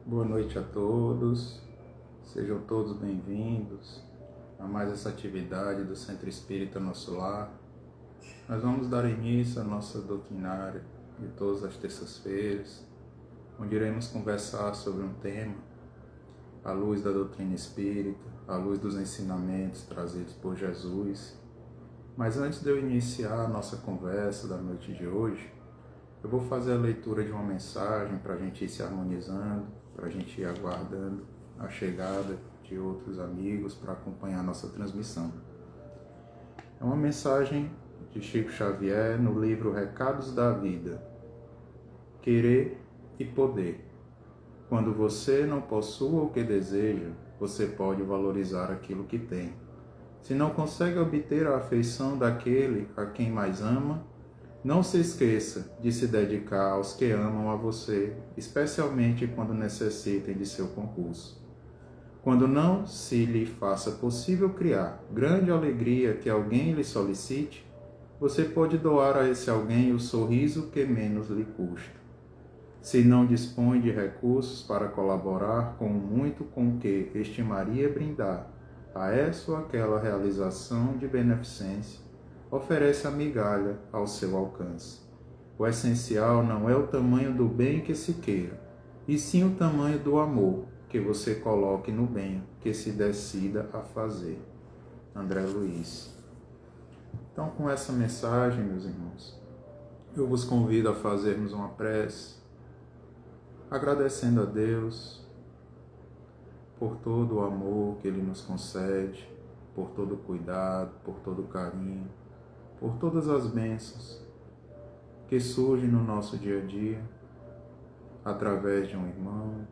Boa noite a todos, sejam todos bem-vindos a mais essa atividade do Centro Espírita Nosso Lar. Nós vamos dar início à nossa doutrinária de todas as terças-feiras, onde iremos conversar sobre um tema à luz da doutrina espírita, à luz dos ensinamentos trazidos por Jesus. Mas antes de eu iniciar a nossa conversa da noite de hoje, eu vou fazer a leitura de uma mensagem para a gente ir se harmonizando, para a gente ir aguardando a chegada de outros amigos para acompanhar a nossa transmissão. É uma mensagem de Chico Xavier no livro Recados da Vida. Querer e poder. Quando você não possua o que deseja, você pode valorizar aquilo que tem. Se não consegue obter a afeição daquele a quem mais ama, não se esqueça de se dedicar aos que amam a você, especialmente quando necessitem de seu concurso. Quando não se lhe faça possível criar grande alegria que alguém lhe solicite, você pode doar a esse alguém o sorriso que menos lhe custa. Se não dispõe de recursos para colaborar com o muito com que estimaria brindar a essa ou aquela realização de beneficência, oferece a migalha ao seu alcance. O essencial não é o tamanho do bem que se queira, e sim o tamanho do amor que você coloque no bem que se decida a fazer. André Luiz. Então, com essa mensagem, meus irmãos, eu vos convido a fazermos uma prece, agradecendo a Deus por todo o amor que Ele nos concede, por todo o cuidado, por todo o carinho, por todas as bênçãos que surgem no nosso dia a dia, através de um irmão,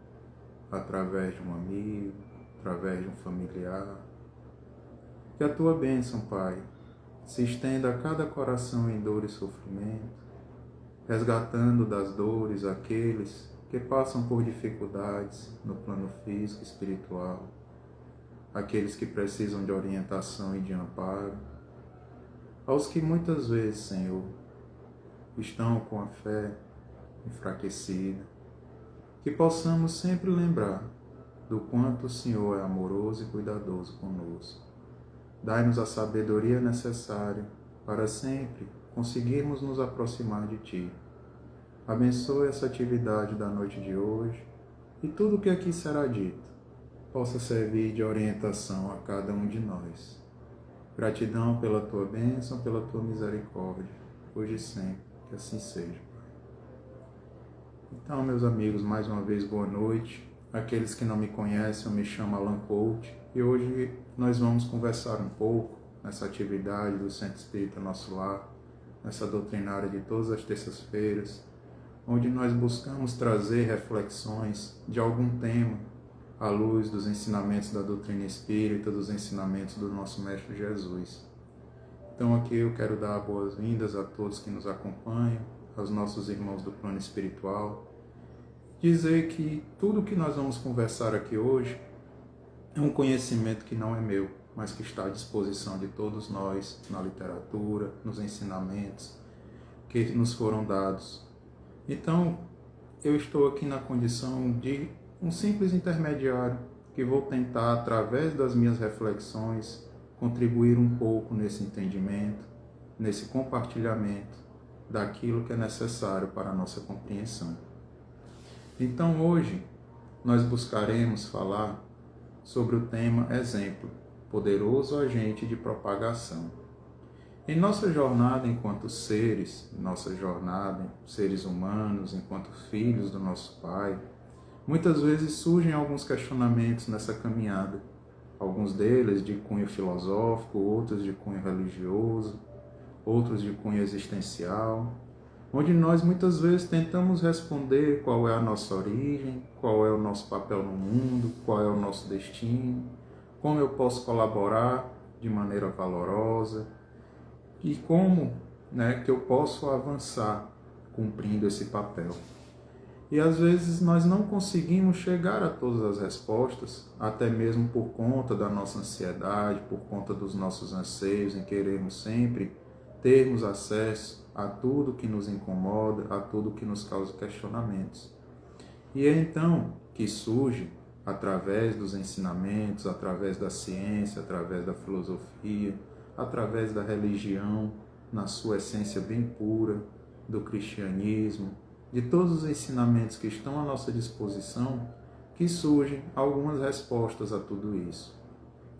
através de um amigo, através de um familiar. Que a Tua bênção, Pai, se estenda a cada coração em dor e sofrimento, resgatando das dores aqueles que passam por dificuldades no plano físico e espiritual, aqueles que precisam de orientação e de amparo, aos que muitas vezes, Senhor, estão com a fé enfraquecida, que possamos sempre lembrar do quanto o Senhor é amoroso e cuidadoso conosco. Dai-nos a sabedoria necessária para sempre conseguirmos nos aproximar de Ti. Abençoe essa atividade da noite de hoje e tudo o que aqui será dito possa servir de orientação a cada um de nós. Gratidão pela Tua bênção, pela Tua misericórdia, hoje e sempre, que assim seja. Então, meus amigos, mais uma vez, boa noite. Aqueles que não me conhecem, eu me chamo Alan Couto e hoje nós vamos conversar um pouco nessa atividade do Centro Espírita Nosso Lar, nessa doutrinária de todas as terças-feiras, onde nós buscamos trazer reflexões de algum tema à luz dos ensinamentos da doutrina espírita, dos ensinamentos do nosso Mestre Jesus. Então aqui eu quero dar boas-vindas a todos que nos acompanham, aos nossos irmãos do plano espiritual, dizer que tudo que nós vamos conversar aqui hoje é um conhecimento que não é meu, mas que está à disposição de todos nós na literatura, nos ensinamentos que nos foram dados. Então, eu estou aqui na condição de um simples intermediário que vou tentar, através das minhas reflexões, contribuir um pouco nesse entendimento, nesse compartilhamento daquilo que é necessário para a nossa compreensão. Então, hoje, nós buscaremos falar sobre o tema exemplo, poderoso agente de propagação. Em nossa jornada enquanto seres, nossa jornada seres humanos, enquanto filhos do nosso Pai, muitas vezes surgem alguns questionamentos nessa caminhada, alguns deles de cunho filosófico, outros de cunho religioso, outros de cunho existencial, onde nós muitas vezes tentamos responder qual é a nossa origem, qual é o nosso papel no mundo, qual é o nosso destino, como eu posso colaborar de maneira valorosa e como que eu posso avançar cumprindo esse papel. E às vezes nós não conseguimos chegar a todas as respostas, até mesmo por conta da nossa ansiedade, por conta dos nossos anseios em querermos sempre termos acesso a tudo que nos incomoda, a tudo que nos causa questionamentos. E é então que surge através dos ensinamentos, através da ciência, através da filosofia, através da religião, na sua essência bem pura, do cristianismo, de todos os ensinamentos que estão à nossa disposição, que surgem algumas respostas a tudo isso.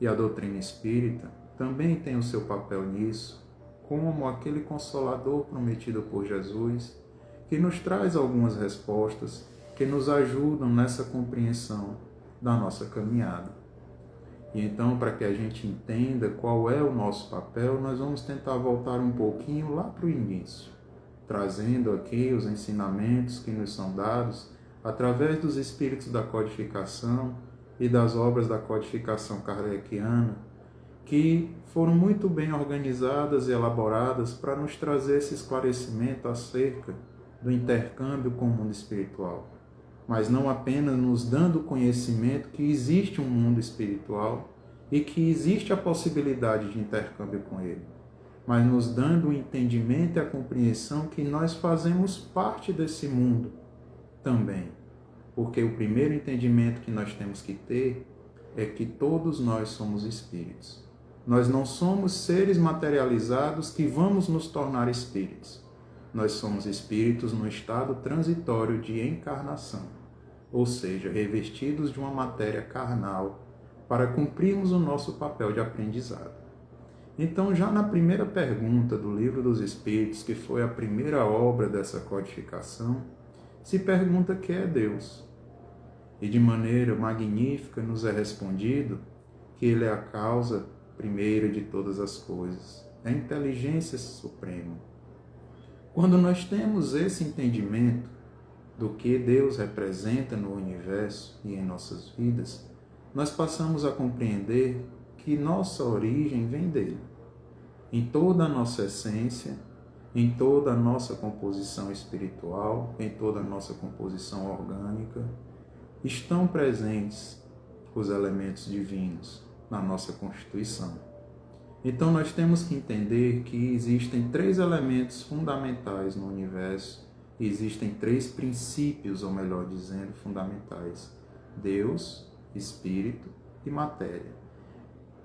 E a doutrina espírita também tem o seu papel nisso, como aquele consolador prometido por Jesus, que nos traz algumas respostas que nos ajudam nessa compreensão da nossa caminhada. E então, para que a gente entenda qual é o nosso papel, nós vamos tentar voltar um pouquinho lá para o início, trazendo aqui os ensinamentos que nos são dados através dos espíritos da codificação e das obras da codificação kardeciana, que foram muito bem organizadas e elaboradas para nos trazer esse esclarecimento acerca do intercâmbio com o mundo espiritual. Mas não apenas nos dando conhecimento que existe um mundo espiritual e que existe a possibilidade de intercâmbio com ele, mas nos dando o entendimento e a compreensão que nós fazemos parte desse mundo também. Porque o primeiro entendimento que nós temos que ter é que todos nós somos espíritos. Nós não somos seres materializados que vamos nos tornar espíritos. Nós somos espíritos no estado transitório de encarnação, ou seja, revestidos de uma matéria carnal para cumprirmos o nosso papel de aprendizado. Então, já na primeira pergunta do Livro dos Espíritos, que foi a primeira obra dessa codificação, se pergunta o que é Deus. E de maneira magnífica nos é respondido que Ele é a causa primeira de todas as coisas, é a inteligência suprema. Quando nós temos esse entendimento do que Deus representa no universo e em nossas vidas, nós passamos a compreender que nossa origem vem dele. Em toda a nossa essência, em toda a nossa composição espiritual, em toda a nossa composição orgânica, estão presentes os elementos divinos na nossa constituição. Então nós temos que entender que existem 3 elementos fundamentais no universo, e existem 3 princípios, ou melhor dizendo, fundamentais: Deus, Espírito e matéria.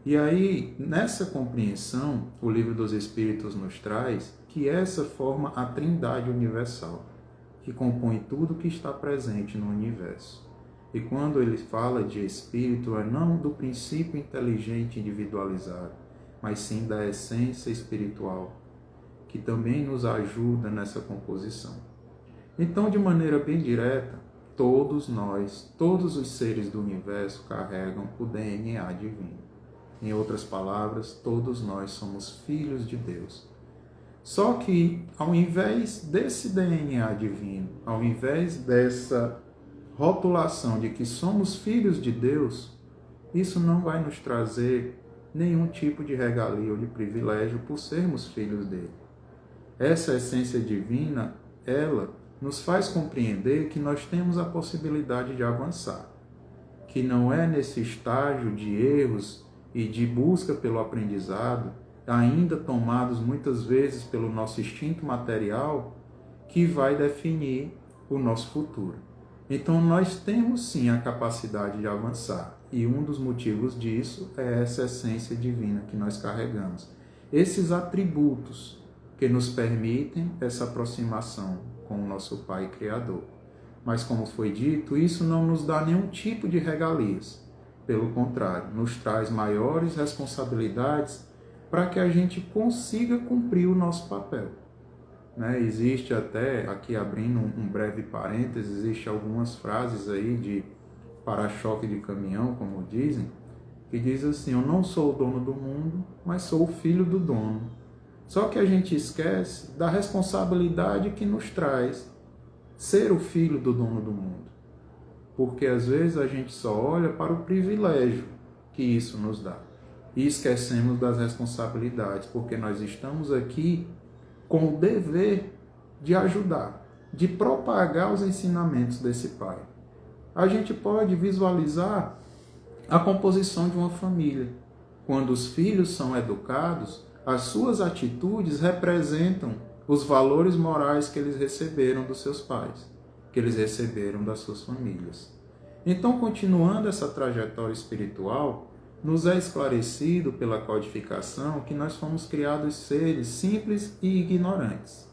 E aí, nessa compreensão, o Livro dos Espíritos nos traz que essa forma a Trindade universal, que compõe tudo que está presente no universo. E quando ele fala de espírito, é não do princípio inteligente individualizado, mas sim da essência espiritual, que também nos ajuda nessa composição. Então, de maneira bem direta, todos nós, todos os seres do universo carregam o DNA divino. Em outras palavras, todos nós somos filhos de Deus. Só que, ao invés desse DNA divino, ao invés dessa rotulação de que somos filhos de Deus, isso não vai nos trazer nenhum tipo de regalia ou de privilégio por sermos filhos dele. Essa essência divina, ela nos faz compreender que nós temos a possibilidade de avançar, que não é nesse estágio de erros e de busca pelo aprendizado, ainda tomados muitas vezes pelo nosso instinto material, que vai definir o nosso futuro. Então nós temos sim a capacidade de avançar, e um dos motivos disso é essa essência divina que nós carregamos. Esses atributos que nos permitem essa aproximação com o nosso Pai Criador. Mas como foi dito, isso não nos dá nenhum tipo de regalias. Pelo contrário, nos traz maiores responsabilidades para que a gente consiga cumprir o nosso papel. Existe até, aqui abrindo um breve parênteses, existe algumas frases aí de para-choque de caminhão, como dizem, que diz assim: eu não sou o dono do mundo, mas sou o filho do dono. Só que a gente esquece da responsabilidade que nos traz ser o filho do dono do mundo. Porque às vezes a gente só olha para o privilégio que isso nos dá. E esquecemos das responsabilidades, porque nós estamos aqui com o dever de ajudar, de propagar os ensinamentos desse Pai. A gente pode visualizar a composição de uma família. Quando os filhos são educados, as suas atitudes representam os valores morais que eles receberam dos seus pais, que eles receberam das suas famílias. Então, continuando essa trajetória espiritual, nos é esclarecido pela codificação que nós fomos criados seres simples e ignorantes,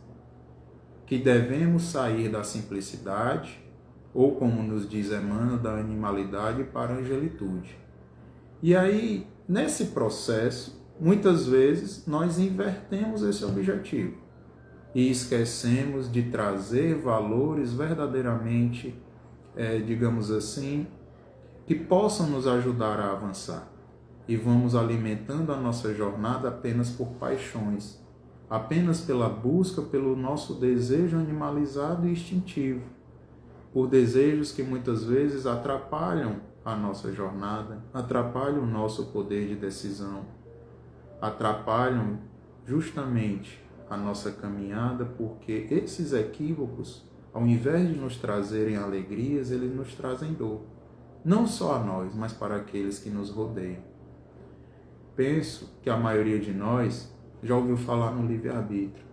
que devemos sair da simplicidade, ou como nos diz Emmanuel, da animalidade para a angelitude. E aí, nesse processo, muitas vezes nós invertemos esse objetivo e esquecemos de trazer valores verdadeiramente, digamos assim, que possam nos ajudar a avançar. E vamos alimentando a nossa jornada apenas por paixões, apenas pela busca pelo nosso desejo animalizado e instintivo, por desejos que muitas vezes atrapalham a nossa jornada, atrapalham o nosso poder de decisão, atrapalham justamente a nossa caminhada, porque esses equívocos, ao invés de nos trazerem alegrias, eles nos trazem dor. Não só a nós, mas para aqueles que nos rodeiam. Penso que a maioria de nós já ouviu falar no livre-arbítrio.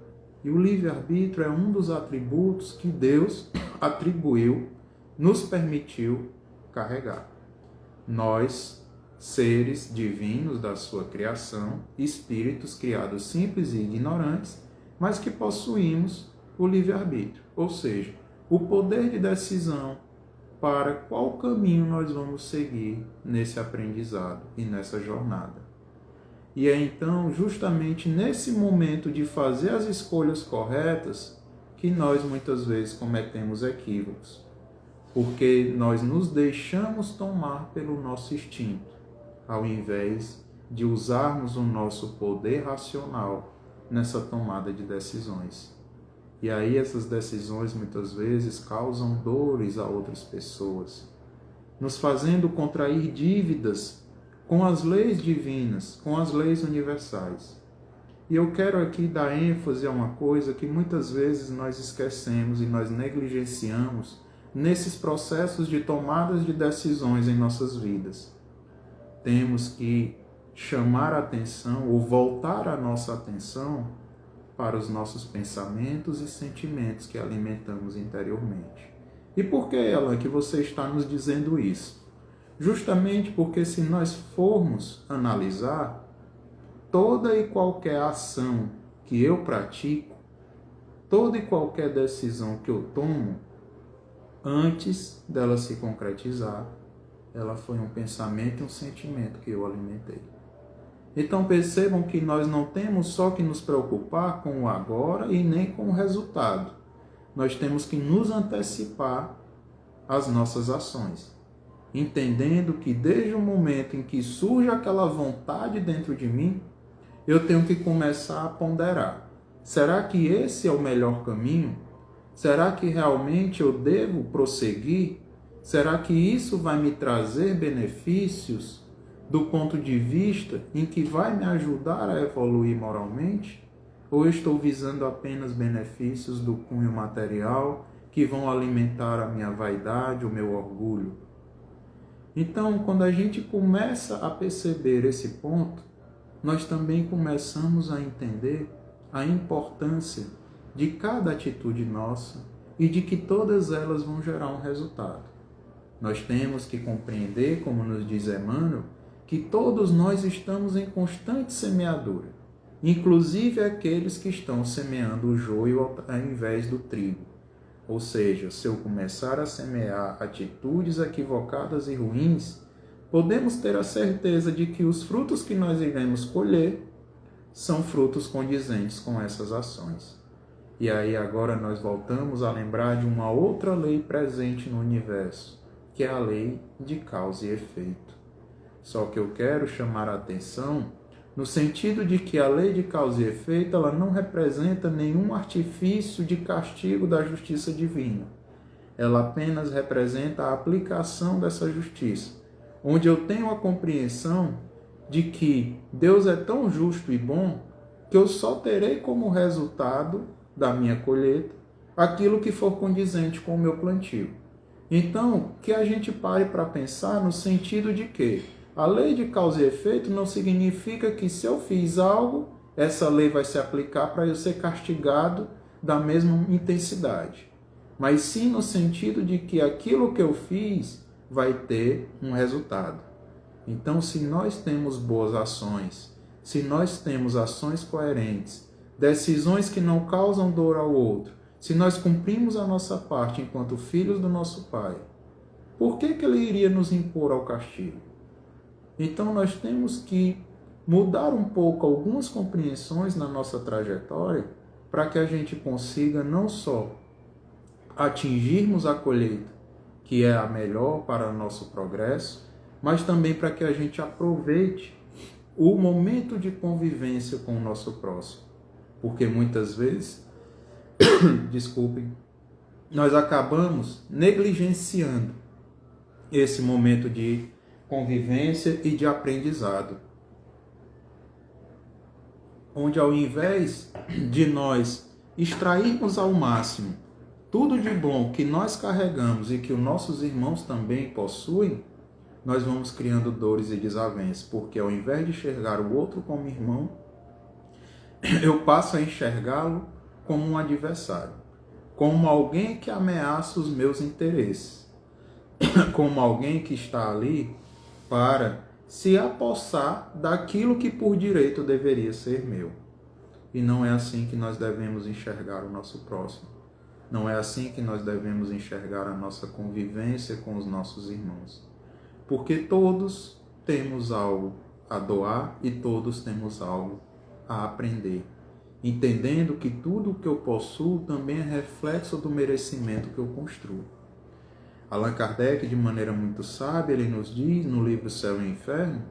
E o livre-arbítrio é um dos atributos que Deus atribuiu, nos permitiu carregar. Nós, seres divinos da sua criação, espíritos criados simples e ignorantes, mas que possuímos o livre-arbítrio, ou seja, o poder de decisão para qual caminho nós vamos seguir nesse aprendizado e nessa jornada. E é então justamente nesse momento de fazer as escolhas corretas que nós muitas vezes cometemos equívocos, porque nós nos deixamos tomar pelo nosso instinto, ao invés de usarmos o nosso poder racional nessa tomada de decisões. E aí essas decisões muitas vezes causam dores a outras pessoas, nos fazendo contrair dívidas com as leis divinas, com as leis universais. E eu quero aqui dar ênfase a uma coisa que muitas vezes nós esquecemos e nós negligenciamos nesses processos de tomadas de decisões em nossas vidas. Temos que chamar a atenção ou voltar a nossa atenção para os nossos pensamentos e sentimentos que alimentamos interiormente. E por que, Ela, que você está nos dizendo isso? Justamente porque se nós formos analisar, toda e qualquer ação que eu pratico, toda e qualquer decisão que eu tomo, antes dela se concretizar, ela foi um pensamento e um sentimento que eu alimentei. Então percebam que nós não temos só que nos preocupar com o agora e nem com o resultado. Nós temos que nos antecipar às nossas ações, entendendo que desde o momento em que surge aquela vontade dentro de mim, eu tenho que começar a ponderar. Será que esse é o melhor caminho? Será que realmente eu devo prosseguir? Será que isso vai me trazer benefícios do ponto de vista em que vai me ajudar a evoluir moralmente? Ou eu estou visando apenas benefícios do cunho material que vão alimentar a minha vaidade, o meu orgulho? Então, quando a gente começa a perceber esse ponto, nós também começamos a entender a importância de cada atitude nossa e de que todas elas vão gerar um resultado. Nós temos que compreender, como nos diz Emmanuel, que todos nós estamos em constante semeadura, inclusive aqueles que estão semeando o joio ao invés do trigo. Ou seja, se eu começar a semear atitudes equivocadas e ruins, podemos ter a certeza de que os frutos que nós iremos colher são frutos condizentes com essas ações. E aí agora nós voltamos a lembrar de uma outra lei presente no universo, que é a lei de causa e efeito. Só que eu quero chamar a atenção no sentido de que a lei de causa e efeito ela não representa nenhum artifício de castigo da justiça divina. Ela apenas representa a aplicação dessa justiça, onde eu tenho a compreensão de que Deus é tão justo e bom que eu só terei como resultado da minha colheita aquilo que for condizente com o meu plantio. Então, que a gente pare para pensar no sentido de que a lei de causa e efeito não significa que se eu fiz algo, essa lei vai se aplicar para eu ser castigado da mesma intensidade. Mas sim no sentido de que aquilo que eu fiz vai ter um resultado. Então, se nós temos boas ações, se nós temos ações coerentes, decisões que não causam dor ao outro, se nós cumprimos a nossa parte enquanto filhos do nosso Pai, por que ele iria nos impor ao castigo? Então, nós temos que mudar um pouco algumas compreensões na nossa trajetória para que a gente consiga não só atingirmos a colheita, que é a melhor para o nosso progresso, mas também para que a gente aproveite o momento de convivência com o nosso próximo. Porque muitas vezes, desculpem, nós acabamos negligenciando esse momento de convivência e de aprendizado, onde ao invés de nós extrairmos ao máximo tudo de bom que nós carregamos e que os nossos irmãos também possuem, nós vamos criando dores e desavenças, porque ao invés de enxergar o outro como irmão, eu passo a enxergá-lo como um adversário, como alguém que ameaça os meus interesses, como alguém que está ali para se apossar daquilo que por direito deveria ser meu. E não é assim que nós devemos enxergar o nosso próximo. Não é assim que nós devemos enxergar a nossa convivência com os nossos irmãos. Porque todos temos algo a doar e todos temos algo a aprender. Entendendo que tudo o que eu possuo também é reflexo do merecimento que eu construo. Allan Kardec, de maneira muito sábia, ele nos diz no livro Céu e Inferno,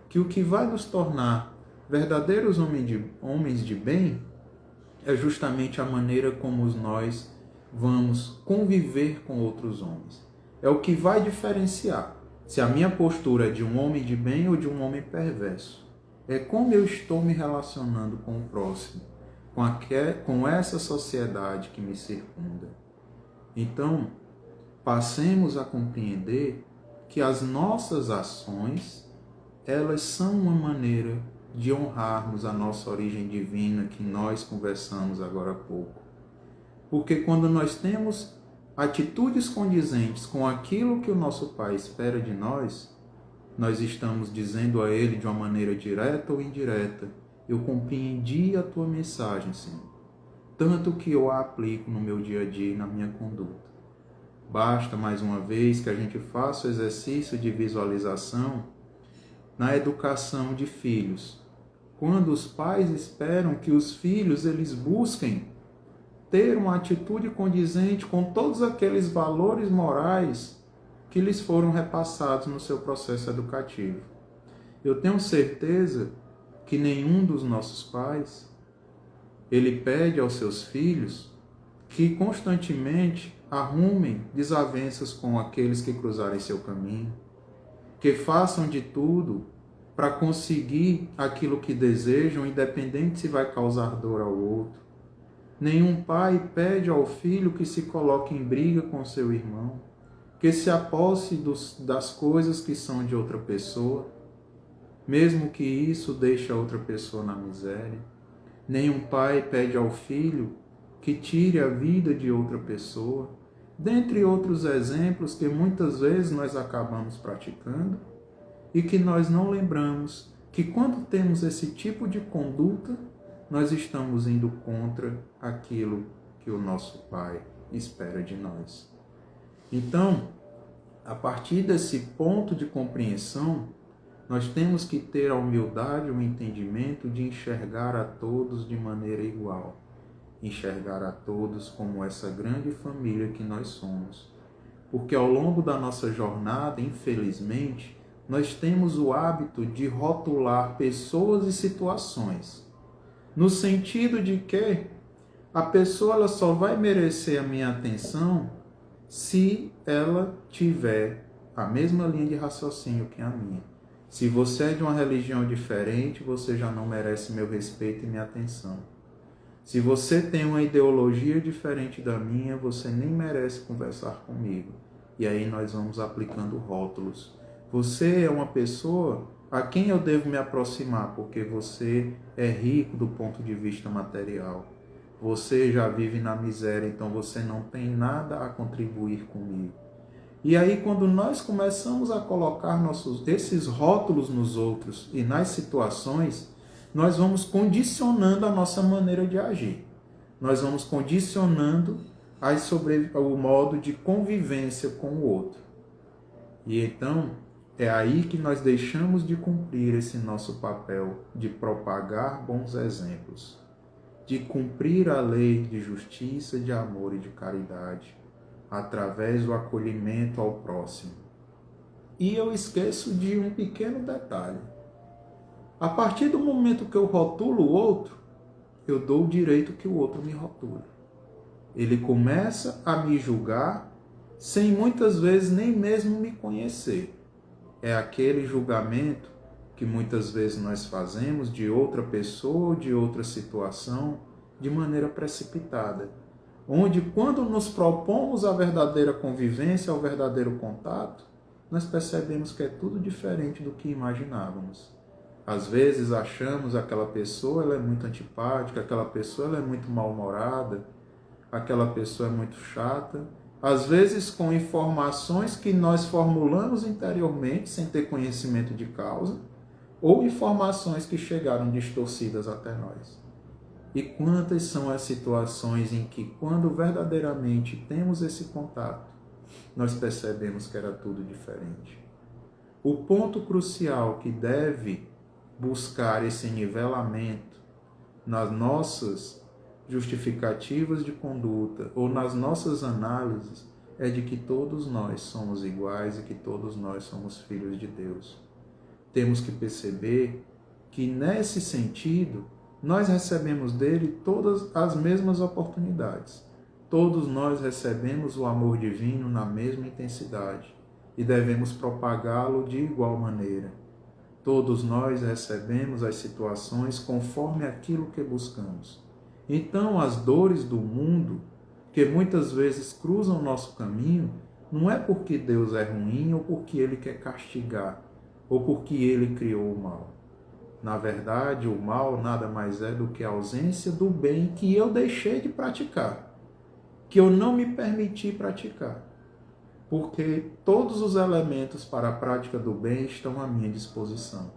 que o que vai nos tornar verdadeiros homens de bem é justamente a maneira como nós vamos conviver com outros homens. É o que vai diferenciar se a minha postura é de um homem de bem ou de um homem perverso. É como eu estou me relacionando com o próximo, com essa sociedade que me circunda. Então, passemos a compreender que as nossas ações, elas são uma maneira de honrarmos a nossa origem divina que nós conversamos agora há pouco. Porque quando nós temos atitudes condizentes com aquilo que o nosso Pai espera de nós, nós estamos dizendo a Ele de uma maneira direta ou indireta: eu compreendi a tua mensagem, Senhor, tanto que eu a aplico no meu dia a dia e na minha conduta. Basta, mais uma vez, que a gente faça o exercício de visualização na educação de filhos. Quando os pais esperam que os filhos eles busquem ter uma atitude condizente com todos aqueles valores morais que lhes foram repassados no seu processo educativo. Eu tenho certeza que nenhum dos nossos pais, ele pede aos seus filhos que constantemente arrumem desavenças com aqueles que cruzarem seu caminho, que façam de tudo para conseguir aquilo que desejam, independente se vai causar dor ao outro. Nenhum pai pede ao filho que se coloque em briga com seu irmão, que se aposse das coisas que são de outra pessoa, mesmo que isso deixe a outra pessoa na miséria. Nenhum pai pede ao filho que tire a vida de outra pessoa, dentre outros exemplos que muitas vezes nós acabamos praticando e que nós não lembramos que quando temos esse tipo de conduta, nós estamos indo contra aquilo que o nosso Pai espera de nós. Então, a partir desse ponto de compreensão, nós temos que ter a humildade, o entendimento de enxergar a todos de maneira igual. Enxergar a todos como essa grande família que nós somos. Porque ao longo da nossa jornada, infelizmente, nós temos o hábito de rotular pessoas e situações, no sentido de que a pessoa ela só vai merecer a minha atenção se ela tiver a mesma linha de raciocínio que a minha. Se você é de uma religião diferente, você já não merece meu respeito e minha atenção. Se você tem uma ideologia diferente da minha, você nem merece conversar comigo. E aí nós vamos aplicando rótulos. Você é uma pessoa a quem eu devo me aproximar, porque você é rico do ponto de vista material. Você já vive na miséria, então você não tem nada a contribuir comigo. E aí, quando nós começamos a colocar esses rótulos nos outros e nas situações, nós vamos condicionando a nossa maneira de agir. Nós vamos condicionando o modo de convivência com o outro. E então, é aí que nós deixamos de cumprir esse nosso papel de propagar bons exemplos, de cumprir a lei de justiça, de amor e de caridade, através do acolhimento ao próximo. E eu esqueço de um pequeno detalhe. A partir do momento que eu rotulo o outro, eu dou o direito que o outro me rotule. Ele começa a me julgar sem muitas vezes nem mesmo me conhecer. É aquele julgamento que muitas vezes nós fazemos de outra pessoa ou de outra situação de maneira precipitada. Onde, quando nos propomos a verdadeira convivência, o verdadeiro contato, nós percebemos que é tudo diferente do que imaginávamos. Às vezes achamos aquela pessoa ela é muito antipática, aquela pessoa ela é muito mal-humorada, aquela pessoa é muito chata. Às vezes com informações que nós formulamos interiormente, sem ter conhecimento de causa, ou informações que chegaram distorcidas até nós. E quantas são as situações em que, quando verdadeiramente temos esse contato, nós percebemos que era tudo diferente. O ponto crucial que deve buscar esse nivelamento nas nossas justificativas de conduta ou nas nossas análises é de que todos nós somos iguais e que todos nós somos filhos de Deus. Temos que perceber que, nesse sentido, nós recebemos dele todas as mesmas oportunidades. Todos nós recebemos o amor divino na mesma intensidade e devemos propagá-lo de igual maneira. Todos nós recebemos as situações conforme aquilo que buscamos. Então, as dores do mundo, que muitas vezes cruzam o nosso caminho, não é porque Deus é ruim ou porque Ele quer castigar, ou porque Ele criou o mal. Na verdade, o mal nada mais é do que a ausência do bem que eu deixei de praticar, que eu não me permiti praticar. Porque todos os elementos para a prática do bem estão à minha disposição.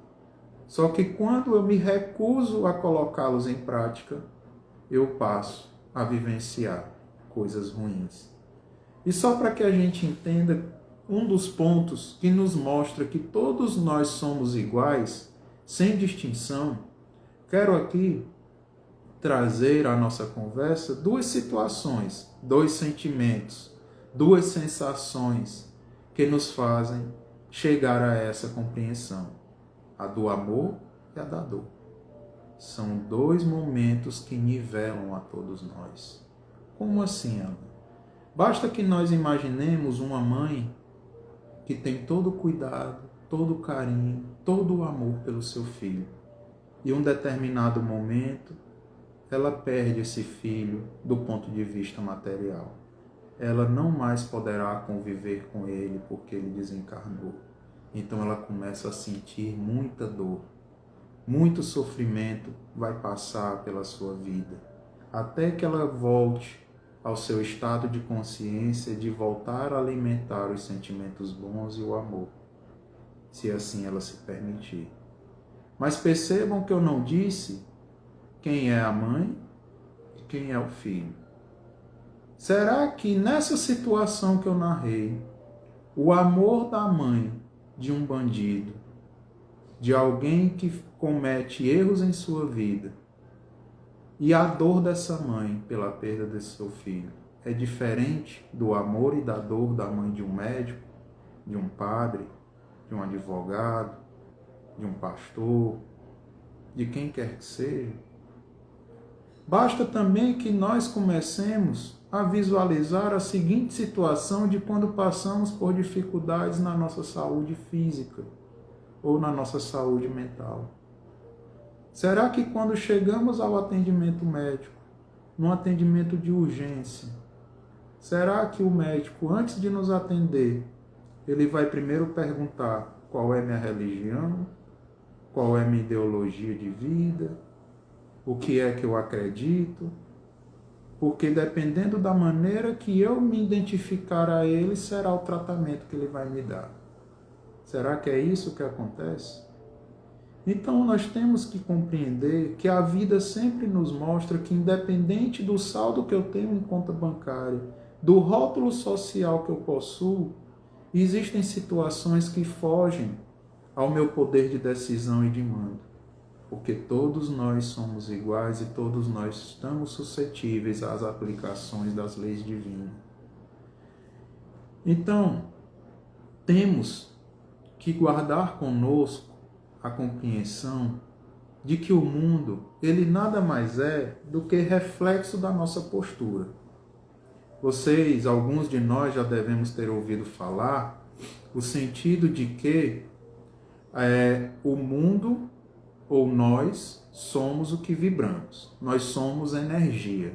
Só que quando eu me recuso a colocá-los em prática, eu passo a vivenciar coisas ruins. E só para que a gente entenda um dos pontos que nos mostra que todos nós somos iguais, sem distinção, quero aqui trazer à nossa conversa duas situações, dois sentimentos, duas sensações que nos fazem chegar a essa compreensão, a do amor e a da dor. São dois momentos que nivelam a todos nós. Como assim, Ana? Basta que nós imaginemos uma mãe que tem todo o cuidado, todo o carinho, todo o amor pelo seu filho. E em um determinado momento, ela perde esse filho do ponto de vista material. Ela não mais poderá conviver com ele porque ele desencarnou. Então ela começa a sentir muita dor. Muito sofrimento vai passar pela sua vida, até que ela volte ao seu estado de consciência de voltar a alimentar os sentimentos bons e o amor, se assim ela se permitir. Mas percebam que eu não disse quem é a mãe e quem é o filho. Será que nessa situação que eu narrei, o amor da mãe de um bandido, de alguém que comete erros em sua vida, e a dor dessa mãe pela perda desse seu filho, é diferente do amor e da dor da mãe de um médico, de um padre, de um advogado, de um pastor, de quem quer que seja? Basta também que nós comecemos a visualizar a seguinte situação de quando passamos por dificuldades na nossa saúde física ou na nossa saúde mental. Será que quando chegamos ao atendimento médico, num atendimento de urgência, será que o médico, antes de nos atender, ele vai primeiro perguntar qual é minha religião, qual é minha ideologia de vida, o que é que eu acredito? Porque dependendo da maneira que eu me identificar a ele, será o tratamento que ele vai me dar. Será que é isso que acontece? Então nós temos que compreender que a vida sempre nos mostra que, independente do saldo que eu tenho em conta bancária, do rótulo social que eu possuo, existem situações que fogem ao meu poder de decisão e de mando. Porque todos nós somos iguais e todos nós estamos suscetíveis às aplicações das leis divinas. Então, temos que guardar conosco a compreensão de que o mundo, ele nada mais é do que reflexo da nossa postura. Vocês, alguns de nós já devemos ter ouvido falar o sentido de que o mundo ou nós somos o que vibramos. Nós somos energia.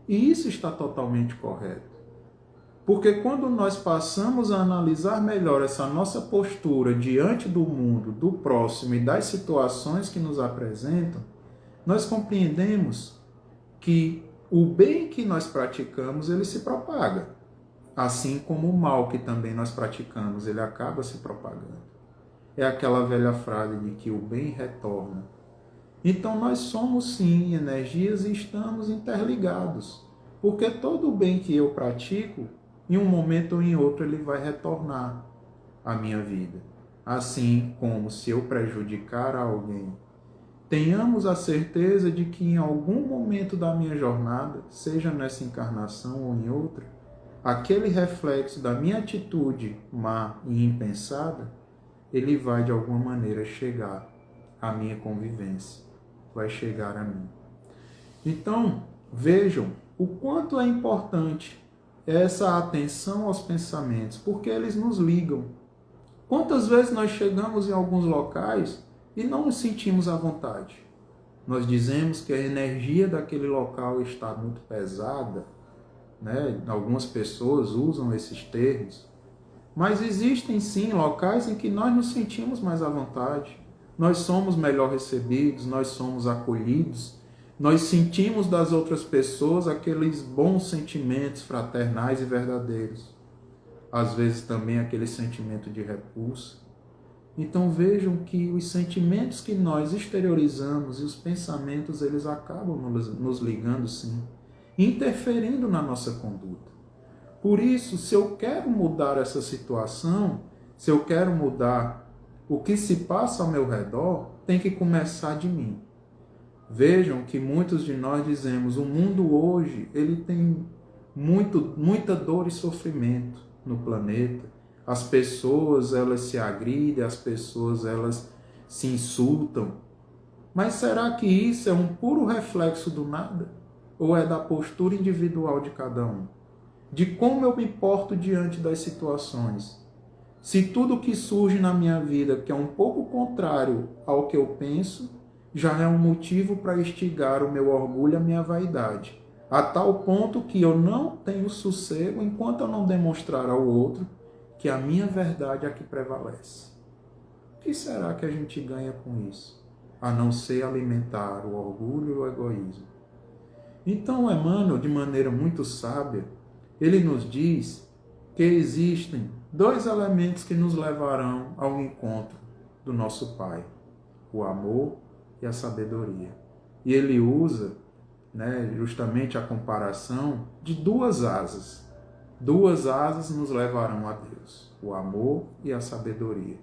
E isso está totalmente correto. Porque quando nós passamos a analisar melhor essa nossa postura diante do mundo, do próximo e das situações que nos apresentam, nós compreendemos que o bem que nós praticamos, ele se propaga. Assim como o mal que também nós praticamos, ele acaba se propagando. É aquela velha frase de que o bem retorna. Então nós somos sim energias e estamos interligados. Porque todo o bem que eu pratico, em um momento ou em outro, ele vai retornar à minha vida. Assim como se eu prejudicar alguém, tenhamos a certeza de que em algum momento da minha jornada, seja nessa encarnação ou em outra, aquele reflexo da minha atitude má e impensada, ele vai de alguma maneira chegar à minha convivência, vai chegar a mim. Então, vejam o quanto é importante essa atenção aos pensamentos, porque eles nos ligam. Quantas vezes nós chegamos em alguns locais e não nos sentimos à vontade? Nós dizemos que a energia daquele local está muito pesada, né? Algumas pessoas usam esses termos, mas existem sim locais em que nós nos sentimos mais à vontade. Nós somos melhor recebidos, nós somos acolhidos, nós sentimos das outras pessoas aqueles bons sentimentos fraternais e verdadeiros. Às vezes também aquele sentimento de repulsa. Então vejam que os sentimentos que nós exteriorizamos e os pensamentos, eles acabam nos ligando sim, interferindo na nossa conduta. Por isso, se eu quero mudar essa situação, se eu quero mudar o que se passa ao meu redor, tem que começar de mim. Vejam que muitos de nós dizemos, o mundo hoje, ele tem muita dor e sofrimento no planeta. As pessoas, elas se agridem, as pessoas, elas se insultam. Mas será que isso é um puro reflexo do nada? Ou é da postura individual de cada um? De como eu me porto diante das situações? Se tudo que surge na minha vida, que é um pouco contrário ao que eu penso, já é um motivo para instigar o meu orgulho e a minha vaidade, a tal ponto que eu não tenho sossego enquanto eu não demonstrar ao outro que a minha verdade é a que prevalece. O que será que a gente ganha com isso? A não ser alimentar o orgulho e o egoísmo. Então, Emmanuel, de maneira muito sábia, ele nos diz que existem dois elementos que nos levarão ao encontro do nosso Pai: o amor e a sabedoria. E ele usa, justamente a comparação de duas asas. Duas asas nos levarão a Deus: o amor e a sabedoria.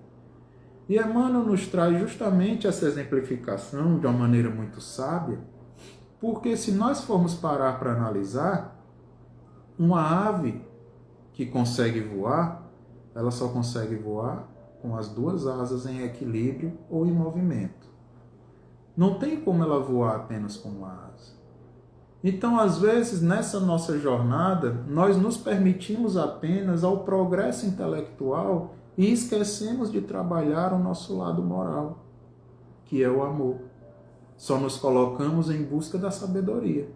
E Emmanuel nos traz justamente essa exemplificação de uma maneira muito sábia, porque se nós formos parar para analisar, uma ave que consegue voar, ela só consegue voar com as duas asas em equilíbrio ou em movimento. Não tem como ela voar apenas com uma asa. Então, às vezes, nessa nossa jornada, nós nos permitimos apenas ao progresso intelectual e esquecemos de trabalhar o nosso lado moral, que é o amor. Só nos colocamos em busca da sabedoria.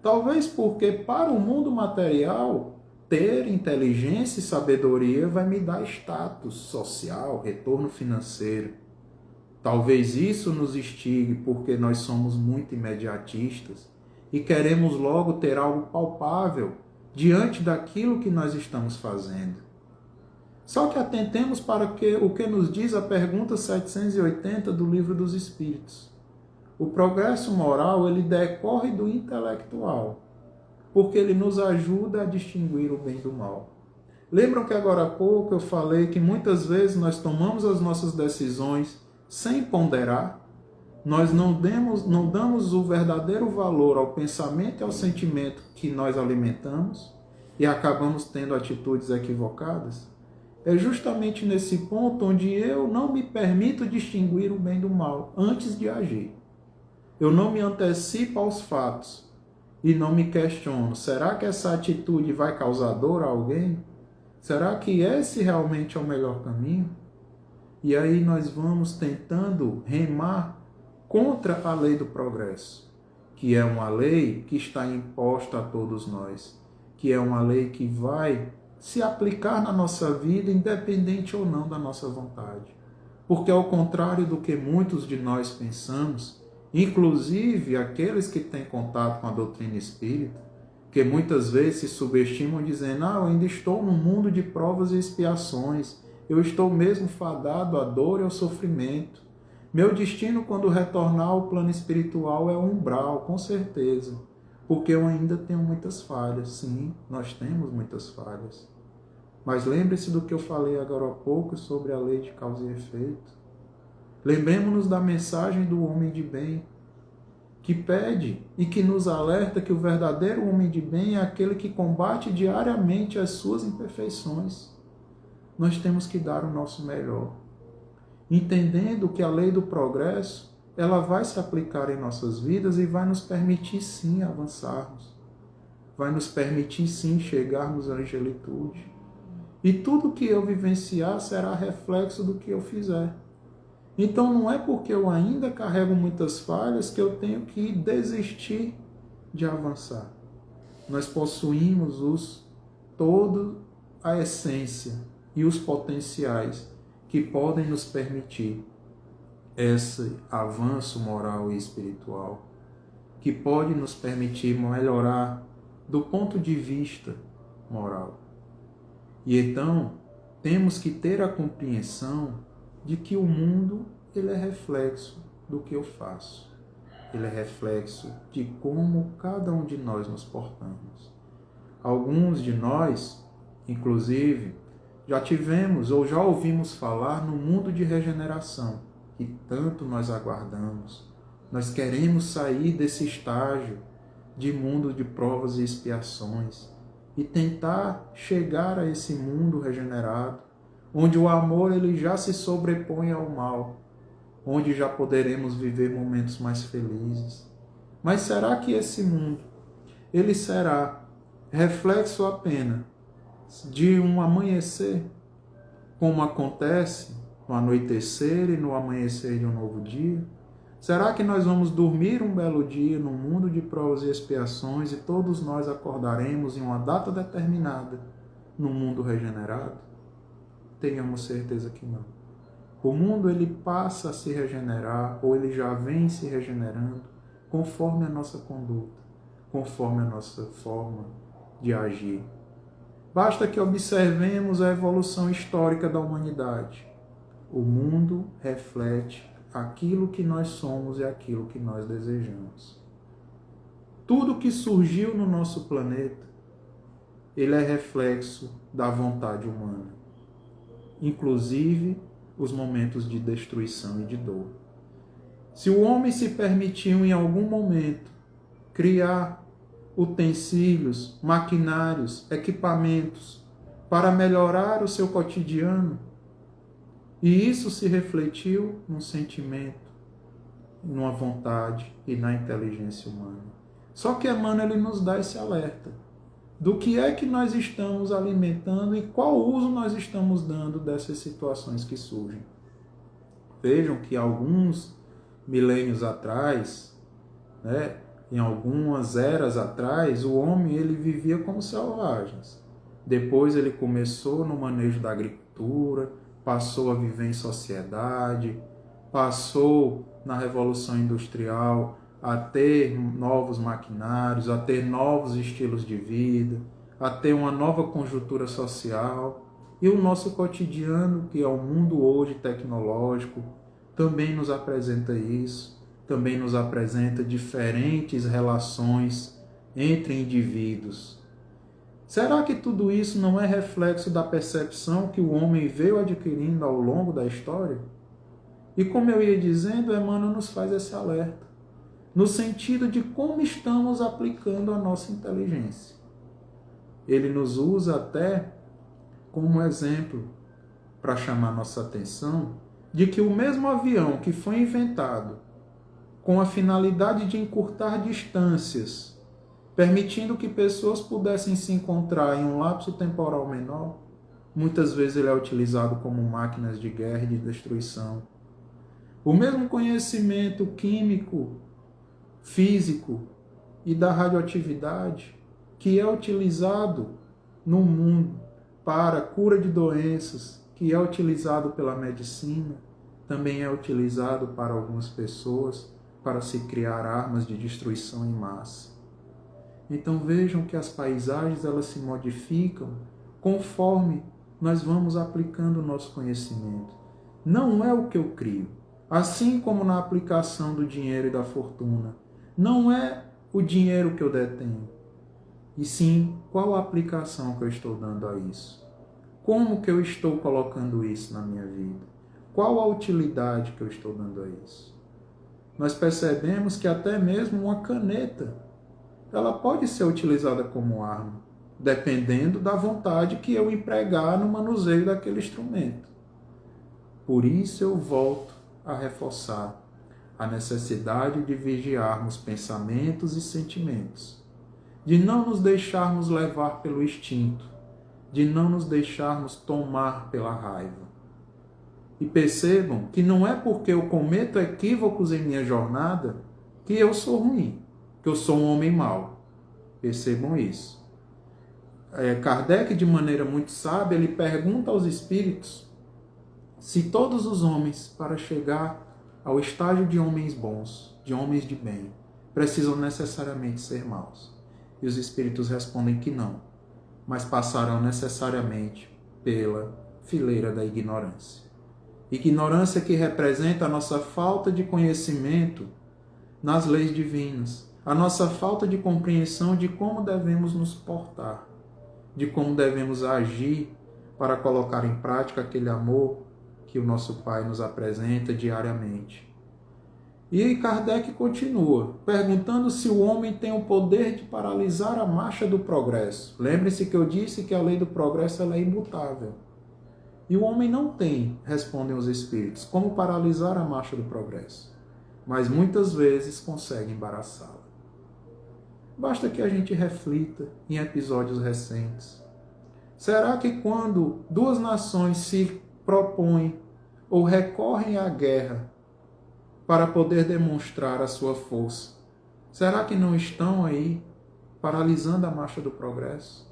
Talvez porque para o mundo material, ter inteligência e sabedoria vai me dar status social, retorno financeiro. Talvez isso nos instigue porque nós somos muito imediatistas e queremos logo ter algo palpável diante daquilo que nós estamos fazendo. Só que atentemos para o que nos diz a pergunta 780 do Livro dos Espíritos. O progresso moral, ele decorre do intelectual, porque ele nos ajuda a distinguir o bem do mal. Lembram que agora há pouco eu falei que muitas vezes nós tomamos as nossas decisões sem ponderar? Nós não damos o verdadeiro valor ao pensamento e ao sentimento que nós alimentamos e acabamos tendo atitudes equivocadas? É justamente nesse ponto onde eu não me permito distinguir o bem do mal antes de agir. Eu não me antecipo aos fatos e não me questiono. Será que essa atitude vai causar dor a alguém? Será que esse realmente é o melhor caminho? E aí nós vamos tentando remar contra a lei do progresso, que é uma lei que está imposta a todos nós, que é uma lei que vai se aplicar na nossa vida, independente ou não da nossa vontade. Porque ao contrário do que muitos de nós pensamos, inclusive aqueles que têm contato com a doutrina espírita, que muitas vezes se subestimam dizendo, eu ainda estou num mundo de provas e expiações, eu estou mesmo fadado à dor e ao sofrimento. Meu destino quando retornar ao plano espiritual é o umbral, com certeza, porque eu ainda tenho muitas falhas. Sim, nós temos muitas falhas. Mas lembre-se do que eu falei agora há pouco sobre a lei de causa e efeito. Lembremos-nos da mensagem do homem de bem, que pede e que nos alerta que o verdadeiro homem de bem é aquele que combate diariamente as suas imperfeições. Nós temos que dar o nosso melhor, entendendo que a lei do progresso, ela vai se aplicar em nossas vidas e vai nos permitir sim avançarmos, vai nos permitir sim chegarmos à angelitude. E tudo que eu vivenciar será reflexo do que eu fizer. Então não é porque eu ainda carrego muitas falhas que eu tenho que desistir de avançar. Nós possuímos toda a essência e os potenciais que podem nos permitir esse avanço moral e espiritual, que pode nos permitir melhorar do ponto de vista moral. E então, temos que ter a compreensão de que o mundo ele é reflexo do que eu faço. Ele é reflexo de como cada um de nós nos portamos. Alguns de nós, inclusive, já tivemos ou já ouvimos falar no mundo de regeneração, que tanto nós aguardamos. Nós queremos sair desse estágio de mundo de provas e expiações e tentar chegar a esse mundo regenerado, onde o amor ele já se sobrepõe ao mal, onde já poderemos viver momentos mais felizes. Mas será que esse mundo ele será reflexo apenas de um amanhecer, como acontece no anoitecer e no amanhecer de um novo dia? Será que nós vamos dormir um belo dia no mundo de provas e expiações e todos nós acordaremos em uma data determinada no mundo regenerado? Tenhamos certeza que não. O mundo ele passa a se regenerar ou ele já vem se regenerando conforme a nossa conduta, conforme a nossa forma de agir. Basta que observemos a evolução histórica da humanidade. O mundo reflete aquilo que nós somos e aquilo que nós desejamos. Tudo que surgiu no nosso planeta, ele é reflexo da vontade humana, inclusive os momentos de destruição e de dor. Se o homem se permitiu em algum momento criar utensílios, maquinários, equipamentos para melhorar o seu cotidiano, e isso se refletiu num sentimento, numa vontade e na inteligência humana. Só que Emmanuel ele nos dá esse alerta do que é que nós estamos alimentando e qual uso nós estamos dando dessas situações que surgem. Vejam que alguns milênios atrás, em algumas eras atrás, o homem ele vivia como selvagens. Depois ele começou no manejo da agricultura, passou a viver em sociedade, passou na Revolução Industrial a ter novos maquinários, a ter novos estilos de vida, a ter uma nova conjuntura social. E o nosso cotidiano, que é o mundo hoje tecnológico, também nos apresenta isso, também nos apresenta diferentes relações entre indivíduos. Será que tudo isso não é reflexo da percepção que o homem veio adquirindo ao longo da história? E como eu ia dizendo, Emmanuel nos faz esse alerta, no sentido de como estamos aplicando a nossa inteligência. Ele nos usa até como exemplo para chamar nossa atenção de que o mesmo avião que foi inventado com a finalidade de encurtar distâncias, permitindo que pessoas pudessem se encontrar em um lapso temporal menor, muitas vezes ele é utilizado como máquinas de guerra e de destruição. O mesmo conhecimento químico, físico e da radioatividade que é utilizado no mundo para a cura de doenças, que é utilizado pela medicina, também é utilizado para algumas pessoas para se criar armas de destruição em massa. Então vejam que as paisagens elas se modificam conforme nós vamos aplicando o nosso conhecimento. Não é o que eu crio. Assim como na aplicação do dinheiro e da fortuna. Não é o dinheiro que eu detenho. E sim, qual a aplicação que eu estou dando a isso? Como que eu estou colocando isso na minha vida? Qual a utilidade que eu estou dando a isso? Nós percebemos que até mesmo uma caneta ela pode ser utilizada como arma, dependendo da vontade que eu empregar no manuseio daquele instrumento. Por isso eu volto a reforçar a necessidade de vigiarmos pensamentos e sentimentos, de não nos deixarmos levar pelo instinto, de não nos deixarmos tomar pela raiva. E percebam que não é porque eu cometo equívocos em minha jornada que eu sou ruim, que eu sou um homem mau. Percebam isso. Kardec, de maneira muito sábia, ele pergunta aos espíritos se todos os homens, para chegar ao estágio de homens bons, de homens de bem, precisam necessariamente ser maus. E os espíritos respondem que não, mas passarão necessariamente pela fileira da ignorância. Ignorância que representa a nossa falta de conhecimento nas leis divinas, a nossa falta de compreensão de como devemos nos portar, de como devemos agir para colocar em prática aquele amor que o nosso Pai nos apresenta diariamente. E Kardec continua, perguntando se o homem tem o poder de paralisar a marcha do progresso. Lembre-se que eu disse que a lei do progresso ela é imutável. E o homem não tem, respondem os espíritos, como paralisar a marcha do progresso. Mas muitas vezes consegue embaraçá-la. Basta que a gente reflita em episódios recentes. Será que quando duas nações se propõem ou recorrem à guerra para poder demonstrar a sua força, será que não estão aí paralisando a marcha do progresso?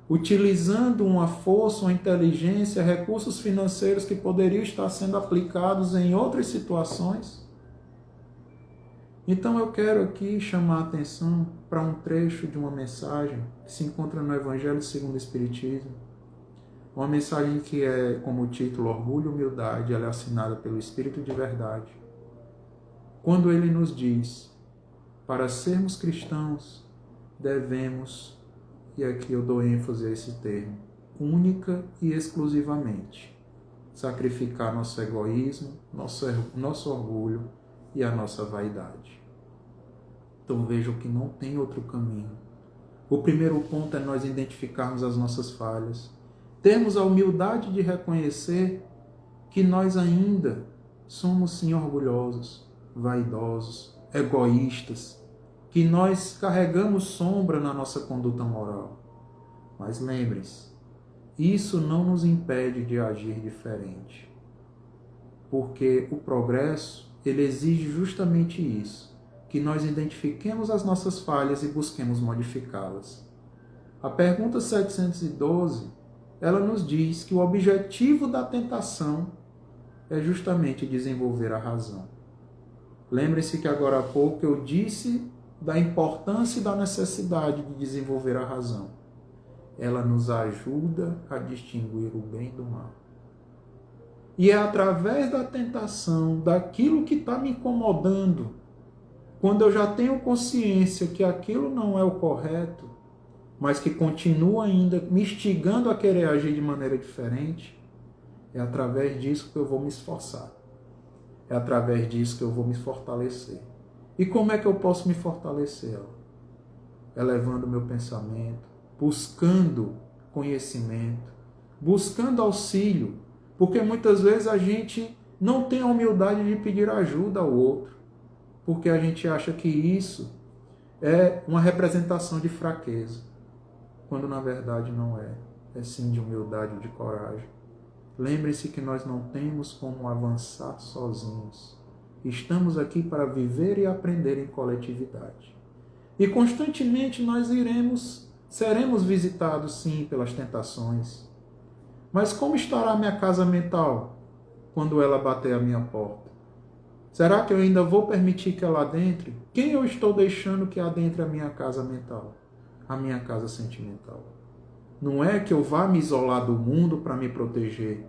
Utilizando uma força, uma inteligência, recursos financeiros que poderiam estar sendo aplicados em outras situações? Então eu quero aqui chamar a atenção para um trecho de uma mensagem que se encontra no Evangelho segundo o Espiritismo. Uma mensagem que é como título Orgulho e Humildade, ela é assinada pelo Espírito de Verdade. Quando ele nos diz, para sermos cristãos, devemos, e aqui eu dou ênfase a esse termo, única e exclusivamente, sacrificar nosso egoísmo, nosso orgulho e a nossa vaidade. Então vejam que não tem outro caminho. O primeiro ponto é nós identificarmos as nossas falhas, termos a humildade de reconhecer que nós ainda somos sim orgulhosos, vaidosos, egoístas, que nós carregamos sombra na nossa conduta moral. Mas lembrem-se, isso não nos impede de agir diferente. Porque o progresso, ele exige justamente isso, que nós identifiquemos as nossas falhas e busquemos modificá-las. A pergunta 712, ela nos diz que o objetivo da tentação é justamente desenvolver a razão. Lembre-se que agora há pouco eu disse da importância e da necessidade de desenvolver a razão. Ela nos ajuda a distinguir o bem do mal. E é através da tentação, daquilo que está me incomodando, quando eu já tenho consciência que aquilo não é o correto, mas que continua ainda me instigando a querer agir de maneira diferente, é através disso que eu vou me esforçar. É através disso que eu vou me fortalecer. E como é que eu posso me fortalecer? Elevando meu pensamento, buscando conhecimento, buscando auxílio, porque muitas vezes a gente não tem a humildade de pedir ajuda ao outro, porque a gente acha que isso é uma representação de fraqueza, quando na verdade não é. É sim de humildade e de coragem. Lembre-se que nós não temos como avançar sozinhos. Estamos aqui para viver e aprender em coletividade. E constantemente nós seremos visitados sim pelas tentações. Mas como estará a minha casa mental quando ela bater a minha porta? Será que eu ainda vou permitir que ela adentre? Quem eu estou deixando que adentre a minha casa mental? A minha casa sentimental? Não é que eu vá me isolar do mundo para me proteger,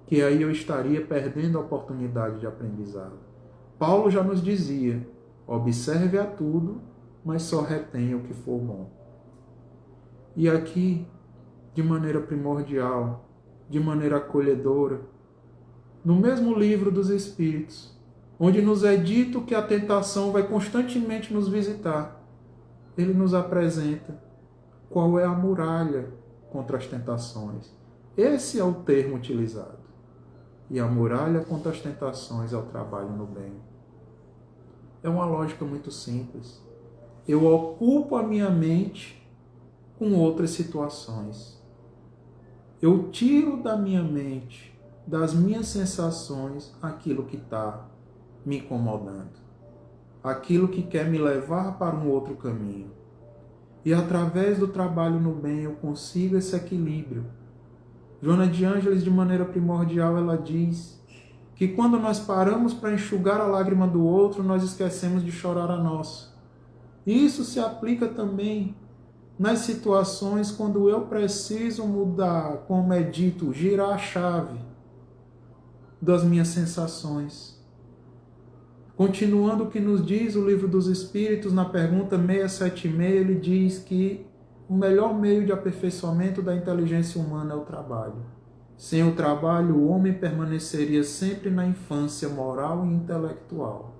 que aí eu estaria perdendo a oportunidade de aprendizado. Paulo já nos dizia, observe a tudo, mas só retenha o que for bom. E aqui, de maneira primordial, de maneira acolhedora, no mesmo livro dos Espíritos, onde nos é dito que a tentação vai constantemente nos visitar, ele nos apresenta qual é a muralha contra as tentações. Esse é o termo utilizado. E a muralha contra as tentações é o trabalho no bem. É uma lógica muito simples. Eu ocupo a minha mente com outras situações. Eu tiro da minha mente, das minhas sensações, aquilo que está me incomodando. Aquilo que quer me levar para um outro caminho. E através do trabalho no bem eu consigo esse equilíbrio. Joana de Ângeles, de maneira primordial, ela diz que quando nós paramos para enxugar a lágrima do outro, nós esquecemos de chorar a nossa. E isso se aplica também nas situações quando eu preciso mudar, como é dito, girar a chave das minhas sensações. Continuando o que nos diz o Livro dos Espíritos, na pergunta 676, ele diz que o melhor meio de aperfeiçoamento da inteligência humana é o trabalho. Sem o trabalho, o homem permaneceria sempre na infância moral e intelectual.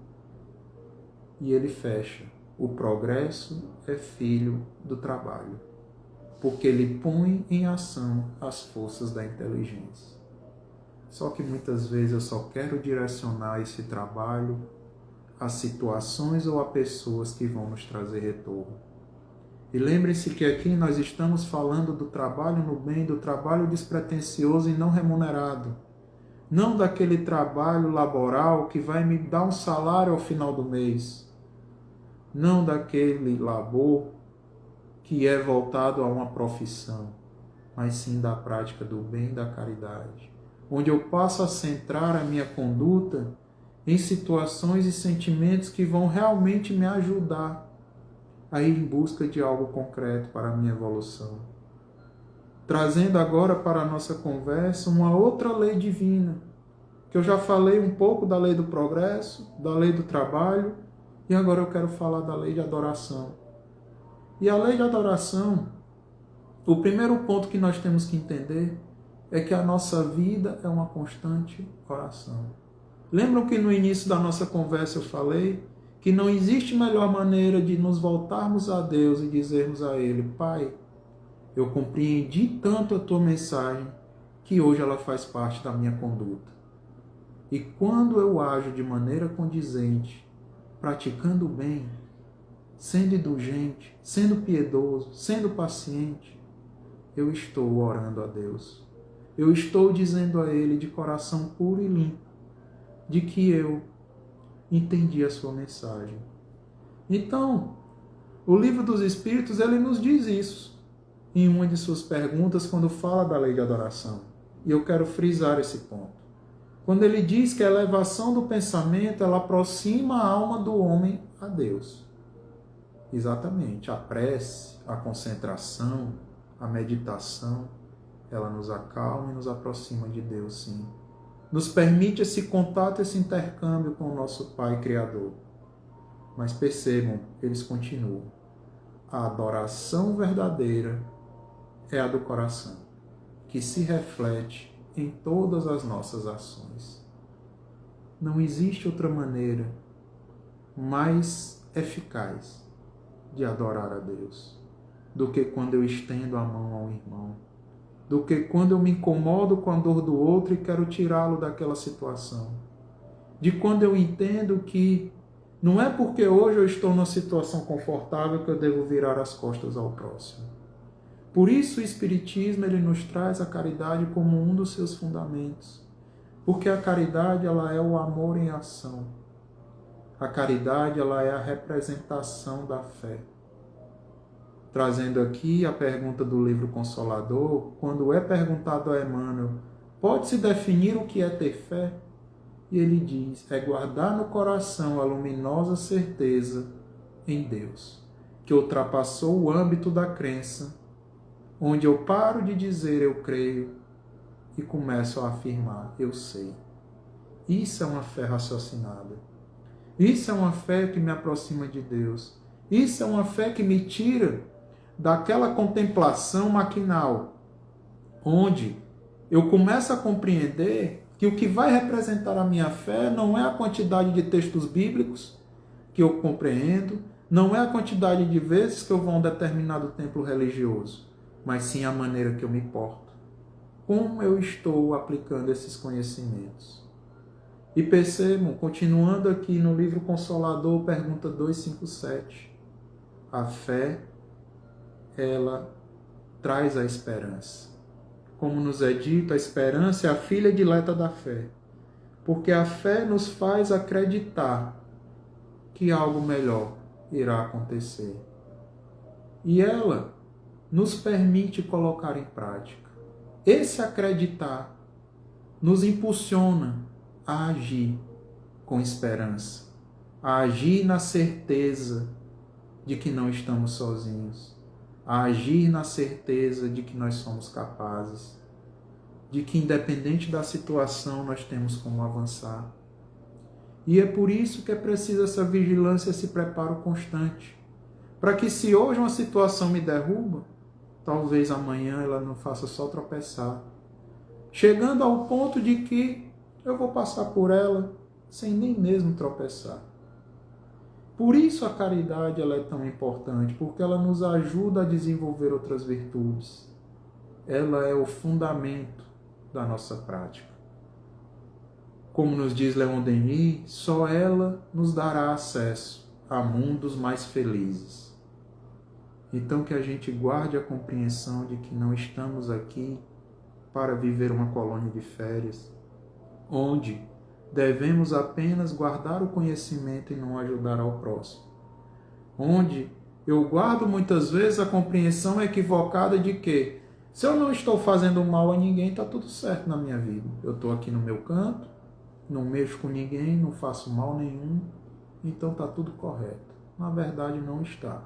E ele fecha: o progresso é filho do trabalho, porque ele põe em ação as forças da inteligência. Só que muitas vezes eu só quero direcionar esse trabalho a situações ou a pessoas que vão nos trazer retorno. E lembre-se que aqui nós estamos falando do trabalho no bem, do trabalho despretensioso e não remunerado. Não daquele trabalho laboral que vai me dar um salário ao final do mês. Não daquele labor que é voltado a uma profissão, mas sim da prática do bem e da caridade, onde eu passo a centrar a minha conduta em situações e sentimentos que vão realmente me ajudar a ir em busca de algo concreto para a minha evolução. Trazendo agora para a nossa conversa uma outra lei divina, que eu já falei um pouco da lei do progresso, da lei do trabalho, e agora eu quero falar da lei de adoração. E a lei de adoração, o primeiro ponto que nós temos que entender é que a nossa vida é uma constante oração. Lembram que no início da nossa conversa eu falei que não existe melhor maneira de nos voltarmos a Deus e dizermos a Ele: Pai, eu compreendi tanto a Tua mensagem que hoje ela faz parte da minha conduta. E quando eu ajo de maneira condizente, praticando o bem, sendo indulgente, sendo piedoso, sendo paciente, eu estou orando a Deus. Eu estou dizendo a Ele de coração puro e limpo, de que eu entendi a sua mensagem. Então, o Livro dos Espíritos, ele nos diz isso em uma de suas perguntas quando fala da lei de adoração. E eu quero frisar esse ponto. Quando ele diz que a elevação do pensamento, ela aproxima a alma do homem a Deus. Exatamente, a prece, a concentração, a meditação, ela nos acalma e nos aproxima de Deus, sim. Nos permite esse contato, esse intercâmbio com o nosso Pai Criador. Mas percebam, eles continuam. A adoração verdadeira é a do coração, que se reflete em todas as nossas ações. Não existe outra maneira mais eficaz de adorar a Deus do que quando eu estendo a mão ao irmão, do que quando eu me incomodo com a dor do outro e quero tirá-lo daquela situação, de quando eu entendo que não é porque hoje eu estou numa situação confortável que eu devo virar as costas ao próximo. Por isso o Espiritismo ele nos traz a caridade como um dos seus fundamentos, porque a caridade ela é o amor em ação. A caridade ela é a representação da fé. Trazendo aqui a pergunta do livro Consolador, quando é perguntado a Emmanuel, pode-se definir o que é ter fé? E ele diz, é guardar no coração a luminosa certeza em Deus, que ultrapassou o âmbito da crença, onde eu paro de dizer eu creio e começo a afirmar eu sei. Isso é uma fé raciocinada. Isso é uma fé que me aproxima de Deus. Isso é uma fé que me tira daquela contemplação maquinal, onde eu começo a compreender que o que vai representar a minha fé não é a quantidade de textos bíblicos que eu compreendo, não é a quantidade de vezes que eu vou a um determinado templo religioso, mas sim a maneira que eu me porto. Como eu estou aplicando esses conhecimentos? E percebam, continuando aqui no livro Consolador, pergunta 257, a fé, ela traz a esperança. Como nos é dito, a esperança é a filha dileta da fé, porque a fé nos faz acreditar que algo melhor irá acontecer. E ela nos permite colocar em prática. Esse acreditar nos impulsiona a agir com esperança, a agir na certeza de que não estamos sozinhos, a agir na certeza de que nós somos capazes, de que independente da situação nós temos como avançar. E é por isso que é preciso essa vigilância, esse preparo constante, para que se hoje uma situação me derruba, talvez amanhã ela não faça só tropeçar, chegando ao ponto de que eu vou passar por ela sem nem mesmo tropeçar. Por isso a caridade ela é tão importante, porque ela nos ajuda a desenvolver outras virtudes. Ela é o fundamento da nossa prática. Como nos diz Leon Denis, só ela nos dará acesso a mundos mais felizes. Então que a gente guarde a compreensão de que não estamos aqui para viver uma colônia de férias, onde devemos apenas guardar o conhecimento e não ajudar ao próximo. Onde eu guardo muitas vezes a compreensão equivocada de que se eu não estou fazendo mal a ninguém, está tudo certo na minha vida. Eu estou aqui no meu canto, não mexo com ninguém, não faço mal nenhum, então está tudo correto. Na verdade não está.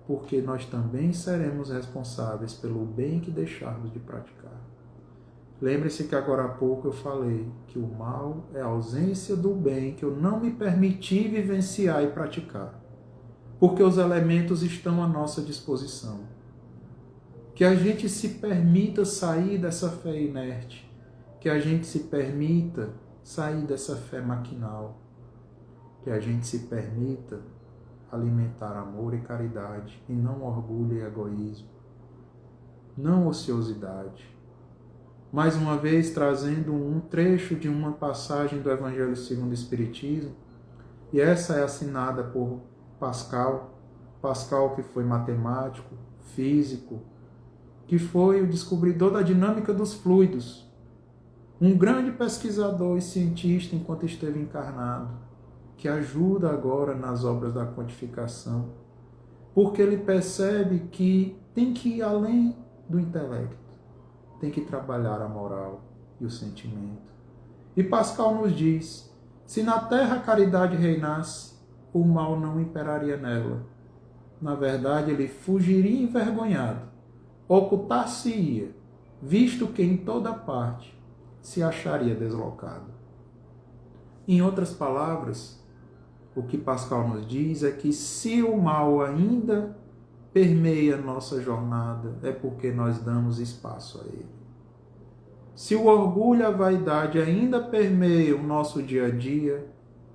Porque nós também seremos responsáveis pelo bem que deixarmos de praticar. Lembre-se que agora há pouco eu falei que o mal é a ausência do bem que eu não me permiti vivenciar e praticar, porque os elementos estão à nossa disposição. Que a gente se permita sair dessa fé inerte, que a gente se permita sair dessa fé maquinal, que a gente se permita alimentar amor e caridade, e não orgulho e egoísmo, não ociosidade. Mais uma vez, trazendo um trecho de uma passagem do Evangelho segundo o Espiritismo, e essa é assinada por Pascal, que foi matemático, físico, que foi o descobridor da dinâmica dos fluidos, um grande pesquisador e cientista enquanto esteve encarnado, que ajuda agora nas obras da quantificação, porque ele percebe que tem que ir além do intelecto, tem que trabalhar a moral e o sentimento. E Pascal nos diz: se na terra a caridade reinasse, o mal não imperaria nela. Na verdade, ele fugiria envergonhado, ocultar-se-ia, visto que em toda parte se acharia deslocado. Em outras palavras, o que Pascal nos diz é que se o mal ainda permeia nossa jornada, é porque nós damos espaço a ele. Se o orgulho e a vaidade ainda permeiam o nosso dia a dia,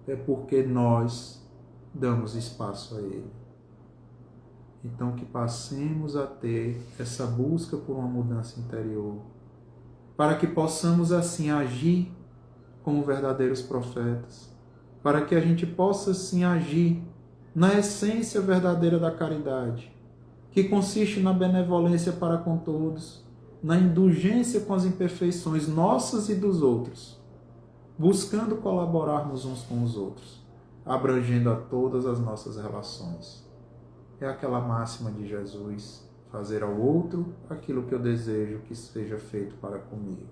é porque nós damos espaço a ele. Então, que passemos a ter essa busca por uma mudança interior, para que possamos assim agir como verdadeiros profetas, para que a gente possa assim agir na essência verdadeira da caridade, que consiste na benevolência para com todos, na indulgência com as imperfeições nossas e dos outros, buscando colaborarmos uns com os outros, abrangendo a todas as nossas relações. É aquela máxima de Jesus: fazer ao outro aquilo que eu desejo que seja feito para comigo.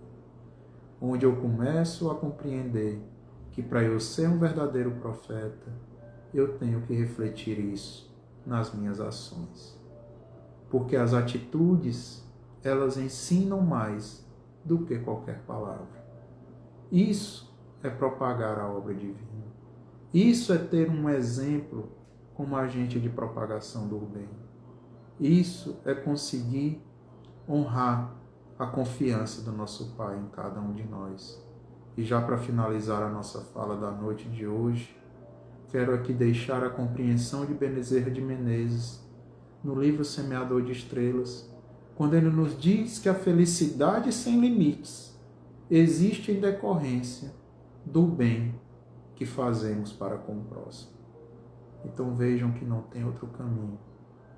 Onde eu começo a compreender que para eu ser um verdadeiro profeta, eu tenho que refletir isso nas minhas ações. Porque as atitudes, elas ensinam mais do que qualquer palavra. Isso é propagar a obra divina. Isso é ter um exemplo como agente de propagação do bem. Isso é conseguir honrar a confiança do nosso Pai em cada um de nós. E já para finalizar a nossa fala da noite de hoje, quero aqui deixar a compreensão de Bezerra de Menezes, no livro Semeador de Estrelas, quando ele nos diz que a felicidade sem limites existe em decorrência do bem que fazemos para com o próximo. Então vejam que não tem outro caminho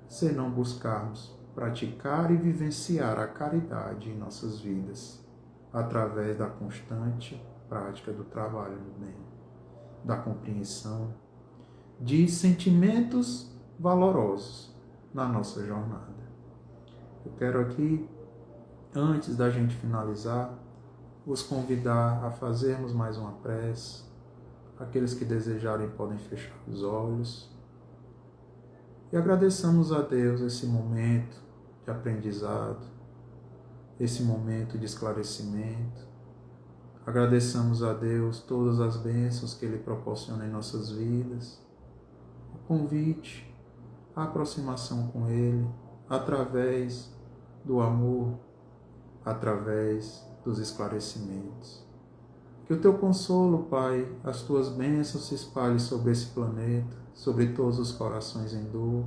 senão buscarmos praticar e vivenciar a caridade em nossas vidas, através da constante prática do trabalho no bem, da compreensão de sentimentos valorosos na nossa jornada. Eu quero aqui, antes da gente finalizar, vos convidar a fazermos mais uma prece. Aqueles que desejarem podem fechar os olhos. E agradeçamos a Deus esse momento de aprendizado, esse momento de esclarecimento. Agradeçamos a Deus todas as bênçãos que Ele proporciona em nossas vidas. O convite, a aproximação com Ele, através do amor, através dos esclarecimentos. Que o Teu consolo, Pai, as Tuas bênçãos se espalhem sobre esse planeta, sobre todos os corações em dor,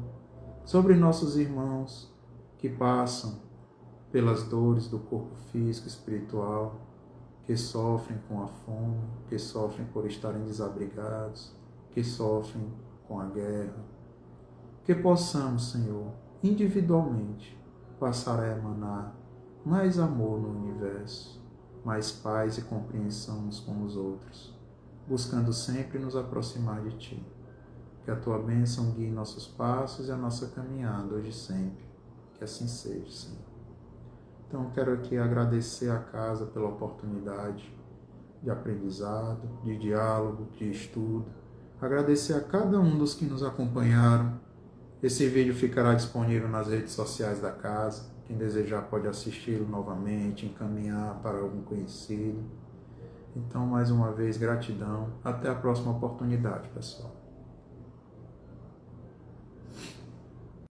sobre nossos irmãos que passam pelas dores do corpo físico e espiritual, que sofrem com a fome, que sofrem por estarem desabrigados, que sofrem com a guerra. Que possamos, Senhor, individualmente, passar a emanar mais amor no universo, mais paz e compreensão uns com os outros, buscando sempre nos aproximar de Ti. Que a Tua bênção guie nossos passos e a nossa caminhada hoje e sempre. Que assim seja, Senhor. Então, quero aqui agradecer à casa pela oportunidade de aprendizado, de diálogo, de estudo. Agradecer a cada um dos que nos acompanharam. Esse vídeo ficará disponível nas redes sociais da casa. Quem desejar pode assisti-lo novamente, encaminhar para algum conhecido. Então, mais uma vez, gratidão. Até a próxima oportunidade, pessoal.